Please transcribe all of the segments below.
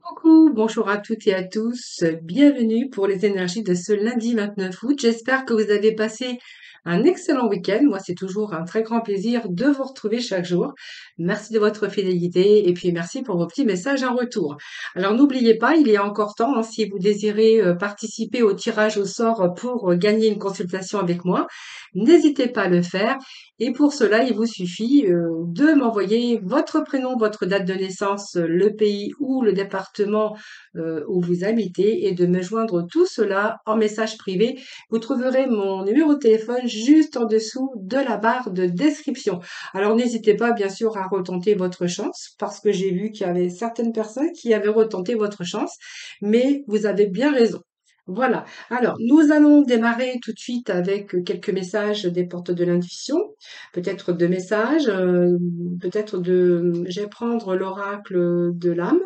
Coucou, bonjour à toutes et à tous. Bienvenue pour les énergies de ce lundi 29 août. J'espère que vous avez passé un excellent week-end. Moi, c'est toujours un très grand plaisir de vous retrouver chaque jour. Merci de votre fidélité et puis merci pour vos petits messages en retour. Alors, n'oubliez pas, il est encore temps, hein, si vous désirez participer au tirage au sort pour gagner une consultation avec moi, n'hésitez pas à le faire. Et pour cela, il vous suffit de m'envoyer votre prénom, votre date de naissance, le pays ou le département où vous habitez et de me joindre tout cela en message privé. Vous trouverez mon numéro de téléphone juste en dessous de la barre de description. Alors n'hésitez pas bien sûr à retenter votre chance parce que j'ai vu qu'il y avait certaines personnes qui avaient retenté votre chance, mais vous avez bien raison. Voilà. Alors, nous allons démarrer tout de suite avec quelques messages des portes de l'intuition, peut-être deux messages, je vais prendre l'oracle de l'âme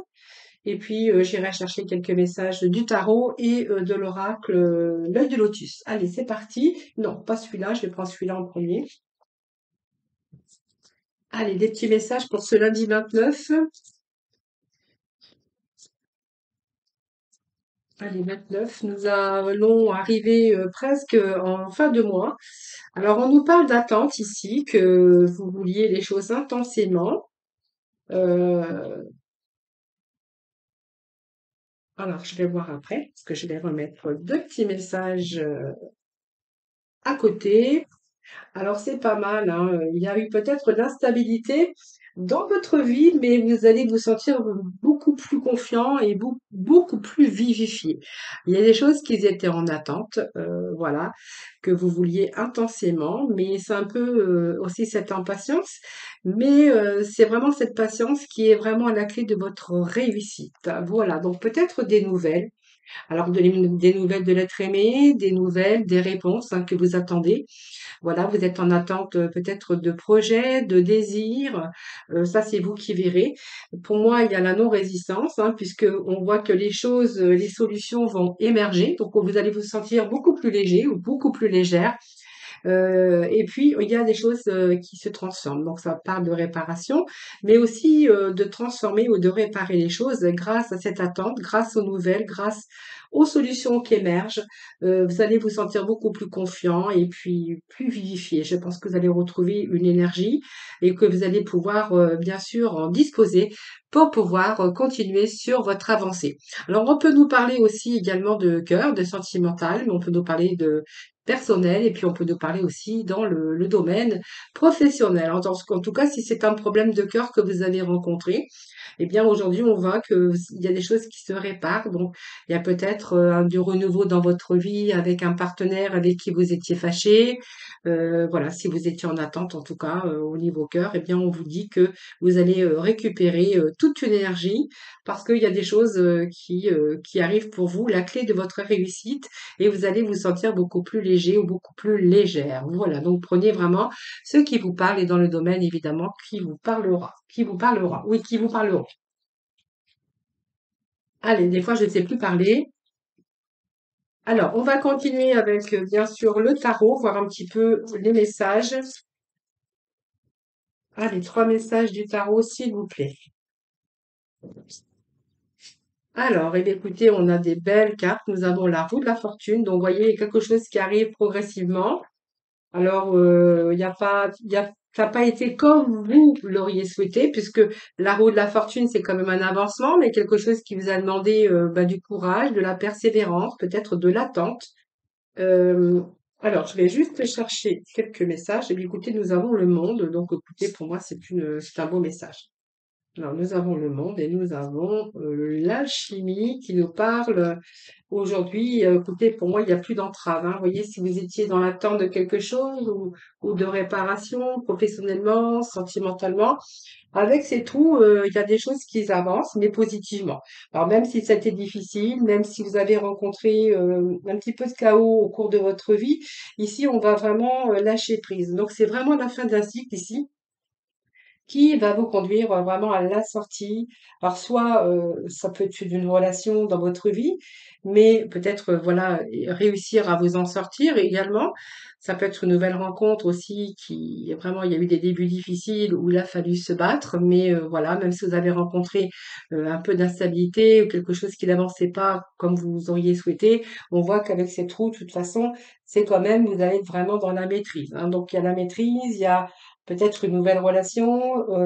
et puis j'irai chercher quelques messages du tarot et de l'oracle l'œil de lotus. Allez, c'est parti. Non, pas celui-là, je vais prendre celui-là en premier. Allez, des petits messages pour ce lundi 29. Allez, 29, nous allons arriver presque en fin de mois. Alors, on nous parle d'attente ici, que vous vouliez les choses intensément. Euh, alors, je vais voir après, parce que je vais remettre deux petits messages à côté. Alors c'est pas mal, hein. Il y a eu peut-être de l'instabilité dans votre vie, mais vous allez vous sentir beaucoup plus confiant et beaucoup plus vivifié. Il y a des choses qui étaient en attente, voilà, que vous vouliez intensément, mais c'est un peu aussi cette impatience, mais c'est vraiment cette patience qui est vraiment la clé de votre réussite. Voilà, donc peut-être des nouvelles. Alors des nouvelles de l'être aimé, des nouvelles, des réponses hein, que vous attendez. Voilà, vous êtes en attente peut-être de projets, de désirs. Ça, c'est vous qui verrez. Pour moi, il y a la non-résistance, hein, puisque on voit que les choses, les solutions vont émerger. Donc, vous allez vous sentir beaucoup plus léger ou beaucoup plus légère. Et puis, il y a des choses qui se transforment. Donc, ça parle de réparation, mais aussi de transformer ou de réparer les choses grâce à cette attente, grâce aux nouvelles, grâce aux solutions qui émergent. Vous allez vous sentir beaucoup plus confiant et puis plus vivifié. Je pense que vous allez retrouver une énergie et que vous allez pouvoir, bien sûr, en disposer pour pouvoir continuer sur votre avancée. Alors, on peut nous parler aussi également de cœur, de sentimental, mais on peut nous parler de personnel et puis on peut nous parler aussi dans le domaine professionnel. En tout cas, si c'est un problème de cœur que vous avez rencontré, eh bien aujourd'hui on voit que il y a des choses qui se réparent. Donc il y a peut-être du renouveau dans votre vie avec un partenaire avec qui vous étiez fâché. Voilà, si vous étiez en attente en tout cas au niveau cœur, eh bien on vous dit que vous allez récupérer toute une énergie parce qu'il y a des choses qui arrivent pour vous, la clé de votre réussite et vous allez vous sentir beaucoup plus léger ou beaucoup plus légère. Voilà, donc prenez vraiment ce qui vous parle et dans le domaine évidemment oui, qui vous parlera. Allez, des fois je ne sais plus parler. Alors, on va continuer avec bien sûr le tarot, voir un petit peu les messages. Allez, trois messages du tarot, s'il vous plaît. Alors, eh bien, écoutez, on a des belles cartes. Nous avons la roue de la fortune. Donc, vous voyez, il y a quelque chose qui arrive progressivement. Alors, il y a pas, ça n'a pas été comme vous l'auriez souhaité, puisque la roue de la fortune, c'est quand même un avancement, mais quelque chose qui vous a demandé du courage, de la persévérance, peut-être de l'attente. Euh, alors, je vais juste chercher quelques messages. Et bien, écoutez, nous avons le monde. Donc, écoutez, pour moi, c'est un beau message. Alors, nous avons le monde et nous avons l'alchimie qui nous parle aujourd'hui. Écoutez, pour moi, il n'y a plus d'entrave, hein. Vous voyez, si vous étiez dans l'attente de quelque chose ou de réparation, professionnellement, sentimentalement, avec ces trous, il y a des choses qui avancent, mais positivement. Alors, même si c'était difficile, même si vous avez rencontré un petit peu de chaos au cours de votre vie, ici, on va vraiment lâcher prise. Donc, c'est vraiment la fin d'un cycle ici qui va vous conduire vraiment à la sortie. Alors soit ça peut être d'une relation dans votre vie, mais peut-être voilà réussir à vous en sortir également. Ça peut être une nouvelle rencontre aussi qui vraiment il y a eu des débuts difficiles où il a fallu se battre, mais voilà même si vous avez rencontré un peu d'instabilité ou quelque chose qui n'avançait pas comme vous auriez souhaité, on voit qu'avec cette roue, de toute façon, c'est quand même vous allez être vraiment dans la maîtrise. Hein. Donc il y a la maîtrise, il y a peut-être une nouvelle relation,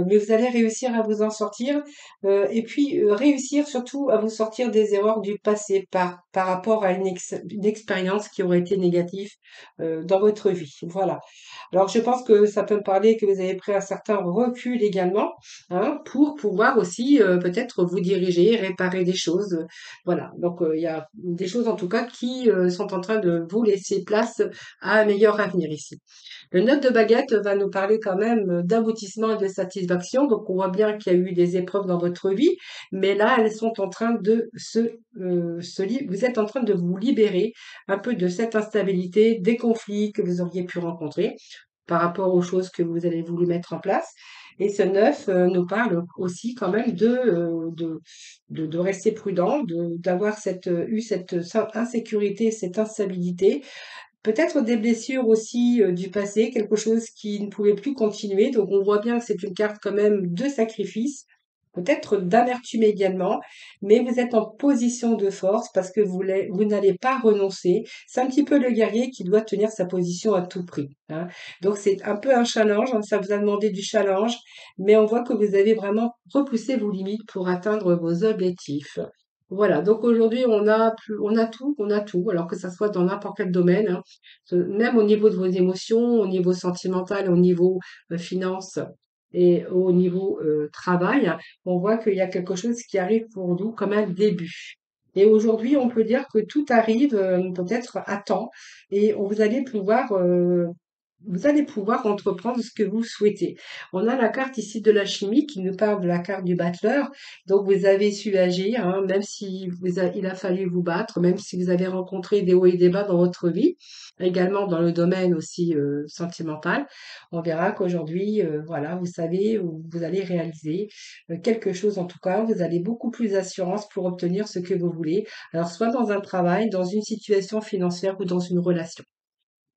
mais vous allez réussir à vous en sortir, et puis réussir surtout à vous sortir des erreurs du passé par rapport à une expérience qui aurait été négative dans votre vie. Voilà. Alors je pense que ça peut me parler que vous avez pris un certain recul également, hein, pour pouvoir aussi peut-être vous diriger, réparer des choses. Voilà. Donc il y a des choses en tout cas qui sont en train de vous laisser place à un meilleur avenir ici. Le 9 de baguette va nous parler quand même d'aboutissement et de satisfaction. Donc, on voit bien qu'il y a eu des épreuves dans votre vie, mais là, elles sont en train de vous êtes en train de vous libérer un peu de cette instabilité, des conflits que vous auriez pu rencontrer par rapport aux choses que vous avez voulu mettre en place. Et ce 9 nous parle aussi quand même de rester prudent, d'avoir eu cette insécurité, cette instabilité, peut-être des blessures aussi du passé, quelque chose qui ne pouvait plus continuer. Donc on voit bien que c'est une carte quand même de sacrifice, peut-être d'amertume également, mais vous êtes en position de force parce que vous n'allez pas renoncer. C'est un petit peu le guerrier qui doit tenir sa position à tout prix. Hein. Donc c'est un peu un challenge, hein, ça vous a demandé du challenge, mais on voit que vous avez vraiment repoussé vos limites pour atteindre vos objectifs. Voilà, donc aujourd'hui on a tout, alors que ça soit dans n'importe quel domaine, hein. Même au niveau de vos émotions, au niveau sentimental, au niveau finance et au niveau travail, on voit qu'il y a quelque chose qui arrive pour nous comme un début. Et aujourd'hui, on peut dire que tout arrive peut-être à temps et vous allez pouvoir entreprendre ce que vous souhaitez. On a la carte ici de la chimie qui nous parle de la carte du battleur. Donc vous avez su agir, hein, même si il a fallu vous battre, même si vous avez rencontré des hauts et des bas dans votre vie, également dans le domaine aussi sentimental. On verra qu'aujourd'hui, voilà, vous savez, vous allez réaliser quelque chose en tout cas. Vous avez beaucoup plus d'assurance pour obtenir ce que vous voulez. Alors soit dans un travail, dans une situation financière ou dans une relation.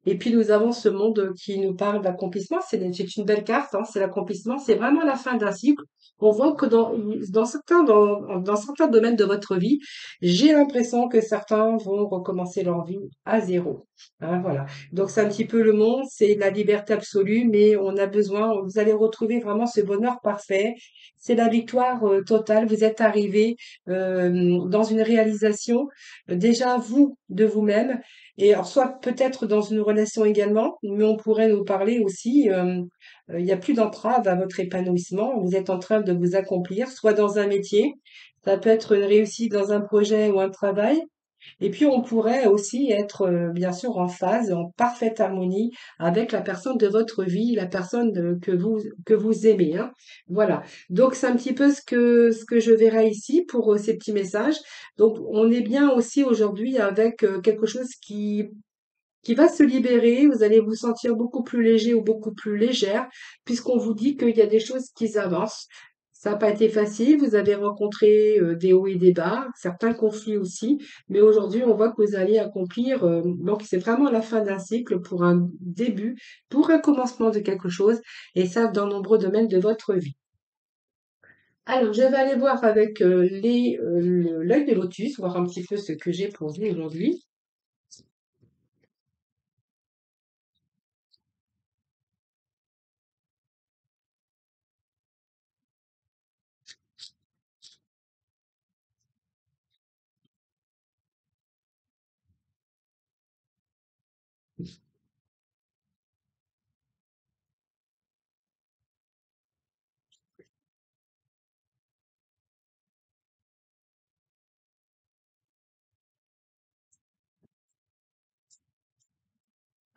Et puis nous avons ce monde qui nous parle d'accomplissement. C'est une belle carte, hein, c'est l'accomplissement. C'est vraiment la fin d'un cycle. On voit que dans certains domaines de votre vie, j'ai l'impression que certains vont recommencer leur vie à zéro. Hein, voilà. Donc c'est un petit peu le monde, c'est la liberté absolue, mais on a besoin, vous allez retrouver vraiment ce bonheur parfait. C'est la victoire totale. Vous êtes arrivé dans une réalisation déjà vous de vous-même et alors, soit peut-être dans une relation également, mais on pourrait nous parler aussi, il n'y a plus d'entrave à votre épanouissement. Vous êtes en train de vous accomplir, soit dans un métier, ça peut être une réussite dans un projet ou un travail. Et puis, on pourrait aussi être, bien sûr, en phase, en parfaite harmonie avec la personne de votre vie, la personne que vous aimez, hein. Voilà. Donc, c'est un petit peu ce que je verrai ici pour ces petits messages. Donc, on est bien aussi aujourd'hui avec quelque chose qui va se libérer. Vous allez vous sentir beaucoup plus léger ou beaucoup plus légère, puisqu'on vous dit qu'il y a des choses qui avancent. Ça n'a pas été facile, vous avez rencontré des hauts et des bas, certains conflits aussi, mais aujourd'hui on voit que vous allez accomplir, donc c'est vraiment la fin d'un cycle pour un début, pour un commencement de quelque chose, et ça dans nombreux domaines de votre vie. Alors, je vais aller voir avec l'œil de lotus, voir un petit peu ce que j'ai pour vous aujourd'hui.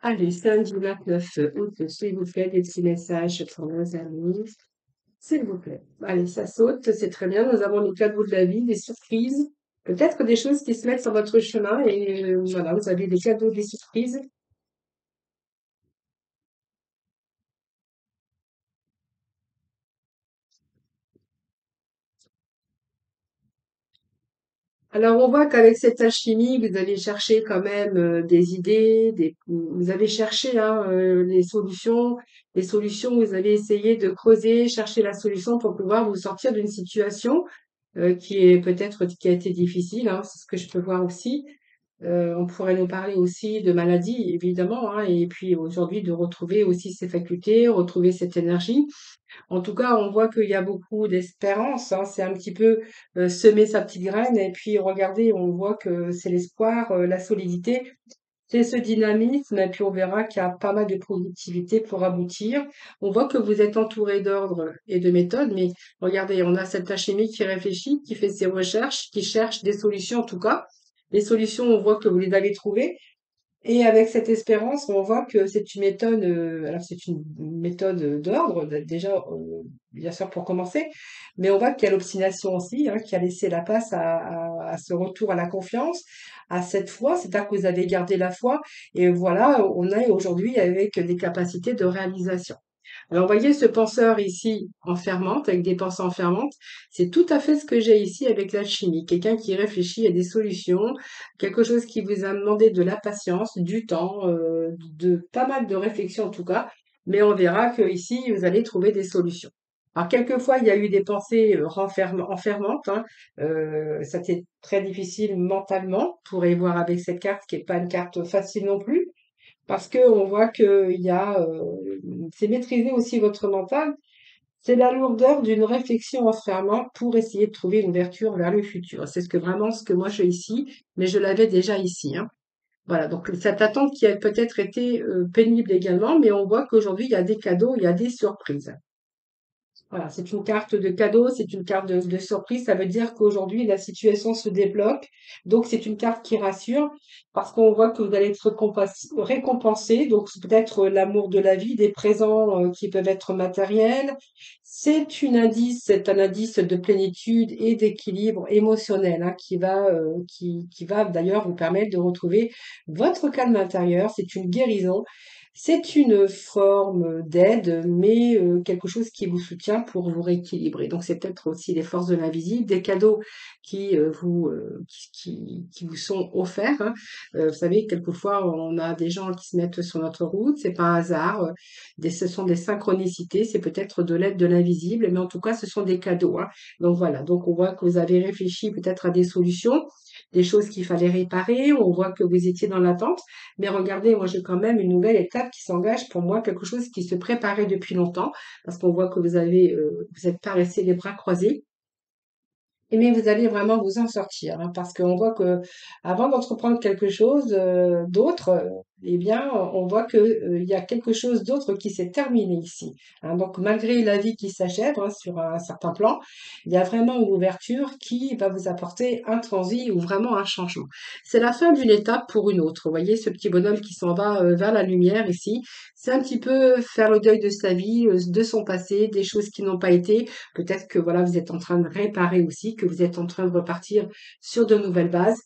Allez, samedi 29 août, s'il vous plaît, des petits messages pour nos amis. S'il vous plaît. Allez, ça saute, c'est très bien. Nous avons les cadeaux de la vie, des surprises, peut-être des choses qui se mettent sur votre chemin et voilà, vous avez des cadeaux, des surprises. Alors, on voit qu'avec cette alchimie, vous allez chercher quand même des idées, vous avez cherché hein, les solutions, vous avez essayé de creuser, chercher la solution pour pouvoir vous sortir d'une situation qui est peut-être qui a été difficile, hein, c'est ce que je peux voir aussi. On pourrait nous parler aussi de maladies, évidemment, hein, et puis aujourd'hui de retrouver aussi ses facultés, retrouver cette énergie. En tout cas, on voit qu'il y a beaucoup d'espérance, hein. C'est un petit peu semer sa petite graine et puis regardez, on voit que c'est l'espoir, la solidité, c'est ce dynamisme et puis on verra qu'il y a pas mal de productivité pour aboutir. On voit que vous êtes entouré d'ordre et de méthodes, mais regardez, on a cette alchimie qui réfléchit, qui fait ses recherches, qui cherche des solutions en tout cas. Les solutions, on voit que vous les avez trouvées. Et avec cette espérance, on voit que c'est une méthode, alors c'est une méthode d'ordre, déjà, bien sûr pour commencer, mais on voit qu'il y a l'obstination aussi, hein, qui a laissé la place à ce retour à la confiance, à cette foi, c'est-à-dire que vous avez gardé la foi, et voilà, on est aujourd'hui avec des capacités de réalisation. Alors, vous voyez ce penseur ici enfermante, avec des pensées enfermantes, c'est tout à fait ce que j'ai ici avec l'alchimie. Quelqu'un qui réfléchit à des solutions, quelque chose qui vous a demandé de la patience, du temps, de pas mal de réflexion en tout cas, mais on verra que ici vous allez trouver des solutions. Alors, quelquefois, il y a eu des pensées enfermantes, hein, c'était très difficile mentalement. Vous pourrez voir avec cette carte qui n'est pas une carte facile non plus. Parce que on voit qu'il y a, c'est maîtriser aussi votre mental, c'est la lourdeur d'une réflexion enfermante pour essayer de trouver une ouverture vers le futur. C'est vraiment ce que moi j'ai ici, mais je l'avais déjà ici, hein. Voilà, donc cette attente qui a peut-être été pénible également, mais on voit qu'aujourd'hui il y a des cadeaux, il y a des surprises. Voilà, c'est une carte de cadeau, c'est une carte de surprise. Ça veut dire qu'aujourd'hui, la situation se débloque. Donc, c'est une carte qui rassure parce qu'on voit que vous allez être récompensé. Donc, c'est peut-être l'amour de la vie, des présents qui peuvent être matériels. C'est un indice de plénitude et d'équilibre émotionnel hein, qui va d'ailleurs vous permettre de retrouver votre calme intérieur. C'est une guérison. C'est une forme d'aide, mais quelque chose qui vous soutient pour vous rééquilibrer. Donc c'est peut-être aussi les forces de l'invisible, des cadeaux qui vous sont offerts, hein. Vous savez, quelquefois on a des gens qui se mettent sur notre route, c'est pas un hasard, ce sont des synchronicités, c'est peut-être de l'aide de l'invisible, mais en tout cas ce sont des cadeaux, hein. Donc voilà, donc on voit que vous avez réfléchi peut-être à des solutions, des choses qu'il fallait réparer, on voit que vous étiez dans l'attente. Mais regardez, moi j'ai quand même une nouvelle étape qui s'engage pour moi, quelque chose qui se préparait depuis longtemps, parce qu'on voit que vous êtes pas resté les bras croisés. Mais vous allez vraiment vous en sortir, hein, parce qu'on voit que avant d'entreprendre quelque chose d'autre, eh bien, on voit que il y a quelque chose d'autre qui s'est terminé ici, hein. Donc, malgré la vie qui s'achève hein, sur un certain plan, il y a vraiment une ouverture qui va vous apporter un transit ou vraiment un changement. C'est la fin d'une étape pour une autre. Vous voyez ce petit bonhomme qui s'en va vers la lumière ici. C'est un petit peu faire le deuil de sa vie, de son passé, des choses qui n'ont pas été. Peut-être que voilà, vous êtes en train de réparer aussi, que vous êtes en train de repartir sur de nouvelles bases.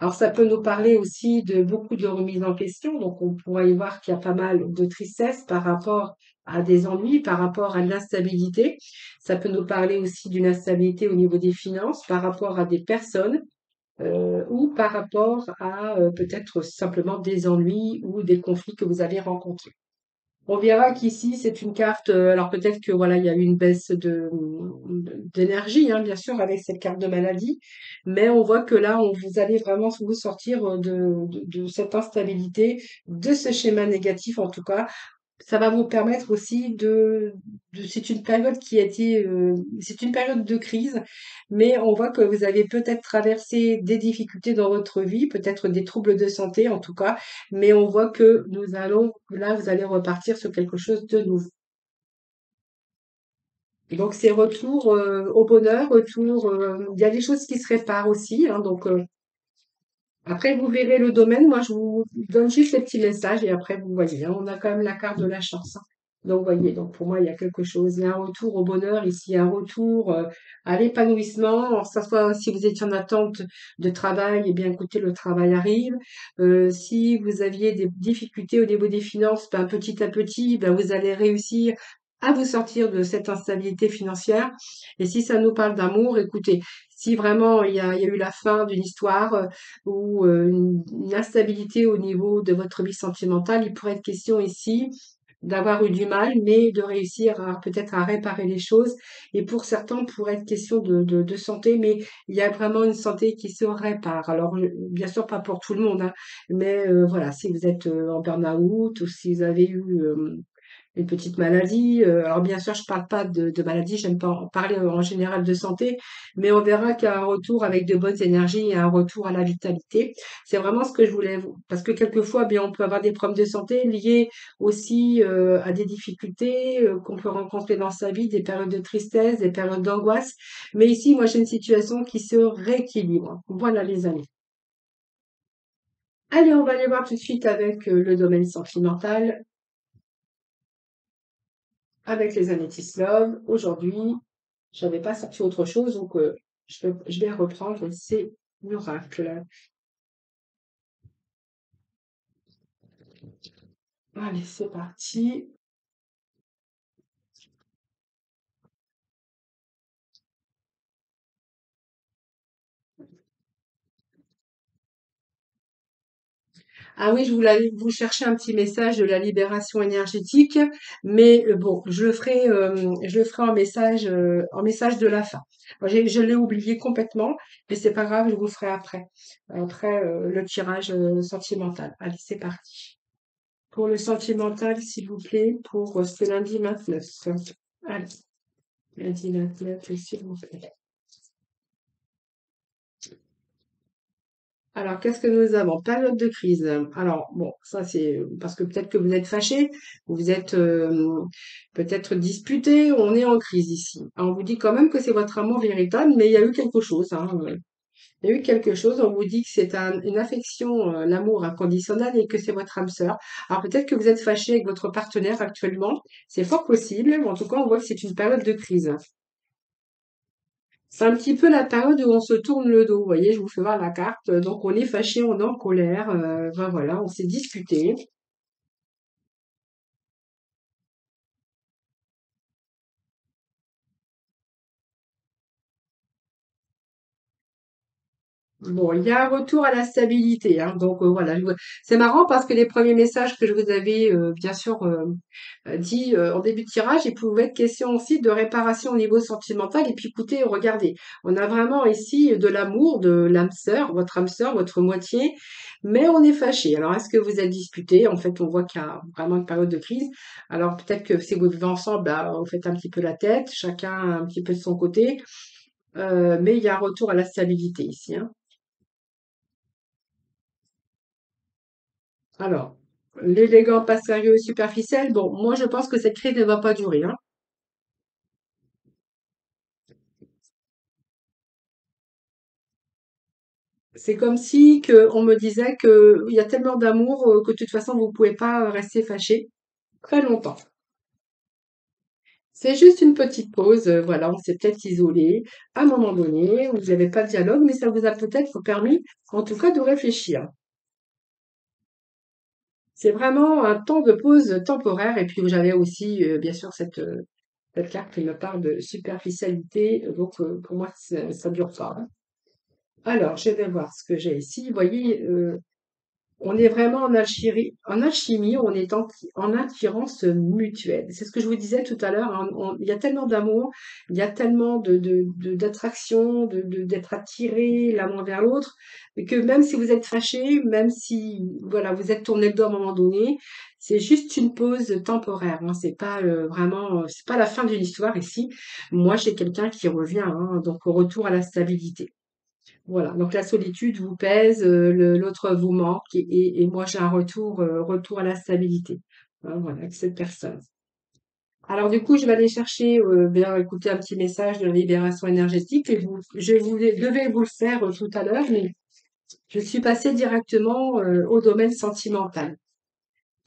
Alors ça peut nous parler aussi de beaucoup de remises en question. Donc on pourra y voir qu'il y a pas mal de tristesse par rapport à des ennuis, par rapport à de l'instabilité. Ça peut nous parler aussi d'une instabilité au niveau des finances, par rapport à des personnes. Ou par rapport à peut-être simplement des ennuis ou des conflits que vous avez rencontrés. On verra qu'ici, c'est une carte, alors peut-être que voilà, il y a eu une baisse d'énergie, hein, bien sûr, avec cette carte de maladie, mais on voit que là, vous allez vraiment vous sortir de cette instabilité, de ce schéma négatif en tout cas, ça va vous permettre aussi c'est une période qui a été, c'est une période de crise, mais on voit que vous avez peut-être traversé des difficultés dans votre vie, peut-être des troubles de santé en tout cas, mais on voit que là, vous allez repartir sur quelque chose de nouveau. Et donc c'est retour au bonheur, il y a des choses qui se réparent aussi, hein, donc après vous verrez le domaine. Moi, je vous donne juste les petits messages et après vous voyez, hein, on a quand même la carte de la chance, hein. Donc, vous voyez, donc pour moi, il y a quelque chose. Il y a un retour au bonheur ici, un retour à l'épanouissement. Alors, ça soit si vous étiez en attente de travail, eh bien, écoutez, le travail arrive. Si vous aviez des difficultés au niveau des finances, ben, petit à petit, ben, vous allez réussir à vous sortir de cette instabilité financière. Et si ça nous parle d'amour, écoutez, si vraiment il y a eu la fin d'une histoire ou une instabilité au niveau de votre vie sentimentale, il pourrait être question ici d'avoir eu du mal, mais de réussir à peut-être à réparer les choses. Et pour certains, pourrait être question de santé, mais il y a vraiment une santé qui se répare. Alors, bien sûr, pas pour tout le monde, hein, mais voilà, si vous êtes en burn-out ou si vous avez eu une petite maladie. Alors bien sûr, je parle pas de maladie, j'aime pas en parler en général de santé, mais on verra qu'il y a un retour avec de bonnes énergies et un retour à la vitalité. C'est vraiment ce que je voulais vous, parce que quelquefois, bien, on peut avoir des problèmes de santé liés aussi à des difficultés qu'on peut rencontrer dans sa vie, des périodes de tristesse, des périodes d'angoisse. Mais ici, moi, j'ai une situation qui se rééquilibre. Voilà, les amis. Allez, on va aller voir tout de suite avec le domaine sentimental, avec les Amethyst Love. Aujourd'hui, j'avais pas sorti autre chose, donc je vais reprendre ces miracles. Allez, c'est parti. Ah oui, vous cherchez un petit message de la libération énergétique, mais bon, je le ferai en message de la fin. Moi, je l'ai oublié complètement, mais c'est pas grave, je vous le ferai après le tirage sentimental. Allez, c'est parti. Pour le sentimental, s'il vous plaît, pour ce lundi 29. Allez, lundi 29, s'il vous plaît. Alors, qu'est-ce que nous avons? Période de crise. Alors, bon, ça c'est parce que peut-être que vous êtes fâché, vous êtes peut-être disputé, on est en crise ici. Alors, on vous dit quand même que c'est votre amour véritable, mais il y a eu quelque chose, hein. Il y a eu quelque chose, on vous dit que c'est une affection, l'amour inconditionnel et que c'est votre âme sœur. Alors peut-être que vous êtes fâché avec votre partenaire actuellement, c'est fort possible, mais en tout cas on voit que c'est une période de crise. C'est un petit peu la période où on se tourne le dos. Vous voyez, je vous fais voir la carte. Donc, on est fâché, on est en colère. Ben voilà, on s'est disputé. Bon, il y a un retour à la stabilité, hein. Donc, voilà. C'est marrant parce que les premiers messages que je vous avais, bien sûr, dit en début de tirage, il pouvait être question aussi de réparation au niveau sentimental. Et puis, écoutez, regardez, on a vraiment ici de l'amour, de l'âme sœur, votre moitié, mais on est fâché. Alors, est-ce que vous êtes disputé? En fait, on voit qu'il y a vraiment une période de crise. Alors, peut-être que si vous vivez ensemble, bah, vous faites un petit peu la tête, chacun un petit peu de son côté, mais il y a un retour à la stabilité ici, hein. Alors, l'élégant, pas sérieux et superficiel, bon, moi je pense que cette crise ne va pas durer, hein. C'est comme si que on me disait que il y a tellement d'amour que de toute façon vous pouvez pas rester fâché très longtemps. C'est juste une petite pause, voilà, on s'est peut-être isolé à un moment donné, où vous n'avez pas de dialogue, mais ça vous a peut-être permis, en tout cas, de réfléchir. C'est vraiment un temps de pause temporaire, et puis j'avais aussi, bien sûr, cette carte qui me parle de superficialité, donc pour moi, ça dure pas, hein. Alors, je vais voir ce que j'ai ici. Vous voyez, on est vraiment en alchimie, on est en attirance mutuelle. C'est ce que je vous disais tout à l'heure, hein. Il y a tellement d'amour, il y a tellement d'attraction, d'être attiré l'un vers l'autre, et que même si vous êtes fâché, même si voilà, vous êtes tourné le dos à un moment donné, c'est juste une pause temporaire, hein. C'est pas vraiment, c'est pas la fin d'une histoire ici. Moi, j'ai quelqu'un qui revient, hein, donc au retour à la stabilité. Voilà, donc la solitude vous pèse, l'autre vous manque et moi j'ai un retour à la stabilité. Hein, voilà, avec cette personne. Alors du coup, je vais aller chercher, bien écouter un petit message de libération énergétique et devais vous le faire tout à l'heure, mais je suis passée directement au domaine sentimental.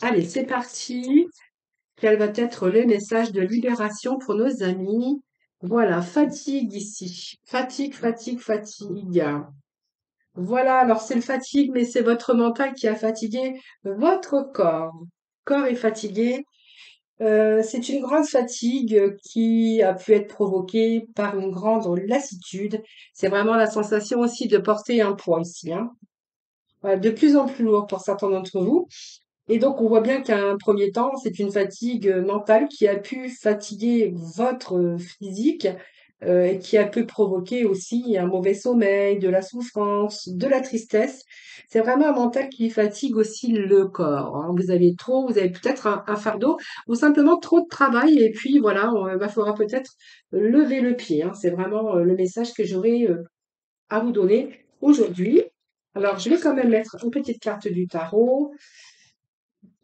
Allez, c'est parti. Quel va être le message de libération pour nos amis? Voilà, fatigue ici. Fatigue, fatigue, fatigue. Voilà, alors c'est le fatigue, mais c'est votre mental qui a fatigué votre corps. Corps est fatigué, C'est une grande fatigue qui a pu être provoquée par une grande lassitude. C'est vraiment la sensation aussi de porter un poids ici, hein. Voilà, de plus en plus lourd pour certains d'entre vous. Et donc, on voit bien qu'à un premier temps, c'est une fatigue mentale qui a pu fatiguer votre physique et qui a pu provoquer aussi un mauvais sommeil, de la souffrance, de la tristesse. C'est vraiment un mental qui fatigue aussi le corps, hein. Vous avez peut-être un fardeau ou simplement trop de travail et puis voilà, il faudra peut-être lever le pied, hein. C'est vraiment le message que j'aurais à vous donner aujourd'hui. Alors, je vais quand même mettre une petite carte du tarot.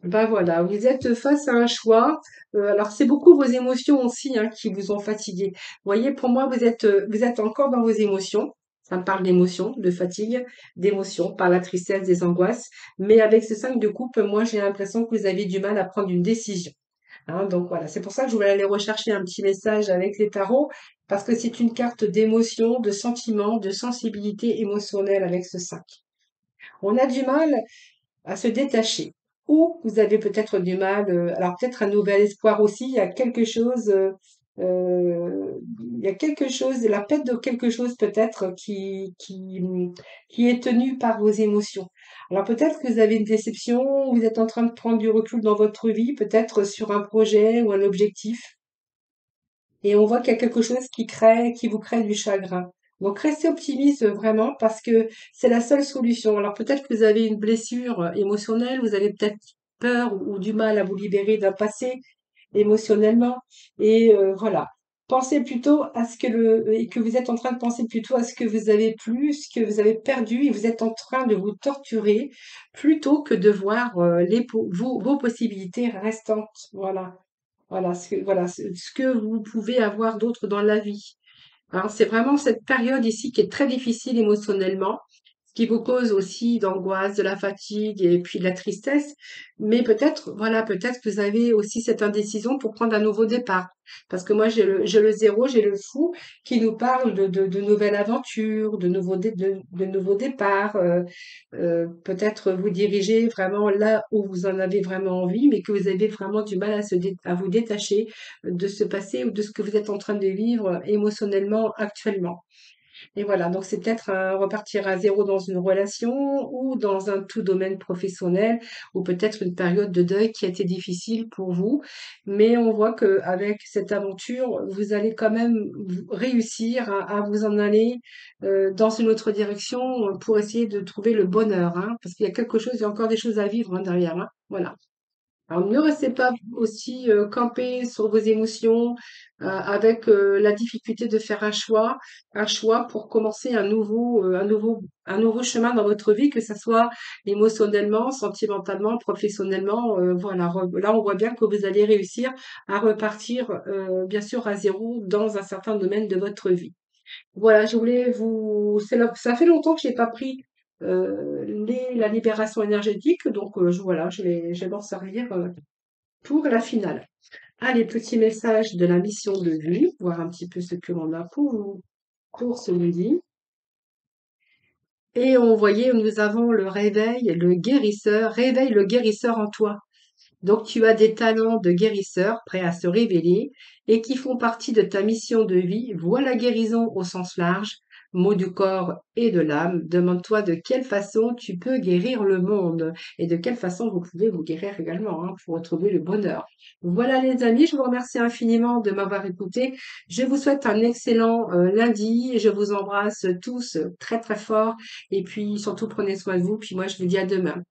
Ben voilà, vous êtes face à un choix. Alors c'est beaucoup vos émotions aussi hein, qui vous ont fatigué. Vous voyez, pour moi, vous êtes encore dans vos émotions. Ça me parle d'émotions, de fatigue, d'émotions, par la tristesse, des angoisses. Mais avec ce 5 de coupe, moi, j'ai l'impression que vous avez du mal à prendre une décision, hein. Donc voilà, c'est pour ça que je voulais aller rechercher un petit message avec les tarots, parce que c'est une carte d'émotion, de sentiment, de sensibilité émotionnelle avec ce 5. On a du mal à se détacher. Ou vous avez peut-être du mal, alors peut-être un nouvel espoir aussi, il y a quelque chose, la perte de quelque chose peut-être qui est tenu par vos émotions. Alors peut-être que vous avez une déception, vous êtes en train de prendre du recul dans votre vie, peut-être sur un projet ou un objectif. Et on voit qu'il y a quelque chose qui vous crée du chagrin. Donc restez optimiste vraiment parce que c'est la seule solution. Alors peut-être que vous avez une blessure émotionnelle, vous avez peut-être peur ou du mal à vous libérer d'un passé émotionnellement. Et voilà. Pensez plutôt à ce que et que vous êtes en train de penser plutôt à ce que vous avez plus, ce que vous avez perdu et vous êtes en train de vous torturer plutôt que de voir vos possibilités restantes. Voilà. Voilà ce que vous pouvez avoir d'autre dans la vie. Alors, c'est vraiment cette période ici qui est très difficile émotionnellement, ce qui vous cause aussi d'angoisse, de la fatigue et puis de la tristesse. Mais peut-être, voilà, peut-être que vous avez aussi cette indécision pour prendre un nouveau départ. Parce que moi, j'ai le zéro, j'ai le fou qui nous parle de nouvelles aventures, de nouveaux départs. Peut-être vous diriger vraiment là où vous en avez vraiment envie, mais que vous avez vraiment du mal à vous détacher de ce passé ou de ce que vous êtes en train de vivre émotionnellement actuellement. Et voilà, donc c'est peut-être repartir à zéro dans une relation ou dans un tout domaine professionnel ou peut-être une période de deuil qui a été difficile pour vous. Mais on voit qu'avec cette aventure, vous allez quand même réussir à vous en aller dans une autre direction pour essayer de trouver le bonheur, hein, parce qu'il y a quelque chose, il y a encore des choses à vivre hein, derrière, hein. Voilà. Alors, ne restez pas aussi campé sur vos émotions avec la difficulté de faire un choix pour commencer un nouveau chemin dans votre vie, que ce soit émotionnellement, sentimentalement, professionnellement. Voilà, là, on voit bien que vous allez réussir à repartir, bien sûr, à zéro dans un certain domaine de votre vie. Voilà, je voulais ça fait longtemps que j'ai pas pris la libération énergétique, donc voilà, je vais m'en servir pour la finale. Allez, petit message de la mission de vie, voir un petit peu ce que l'on a pour ce midi. Et on voyait, nous avons le réveil, le guérisseur, réveille le guérisseur en toi. Donc tu as des talents de guérisseur prêts à se révéler et qui font partie de ta mission de vie. Vois la guérison au sens large, mot du corps et de l'âme. Demande-toi de quelle façon tu peux guérir le monde et de quelle façon vous pouvez vous guérir également hein, pour retrouver le bonheur. Voilà les amis, je vous remercie infiniment de m'avoir écouté. Je vous souhaite un excellent lundi. Je vous embrasse tous très très fort et puis surtout prenez soin de vous. Puis moi je vous dis à demain.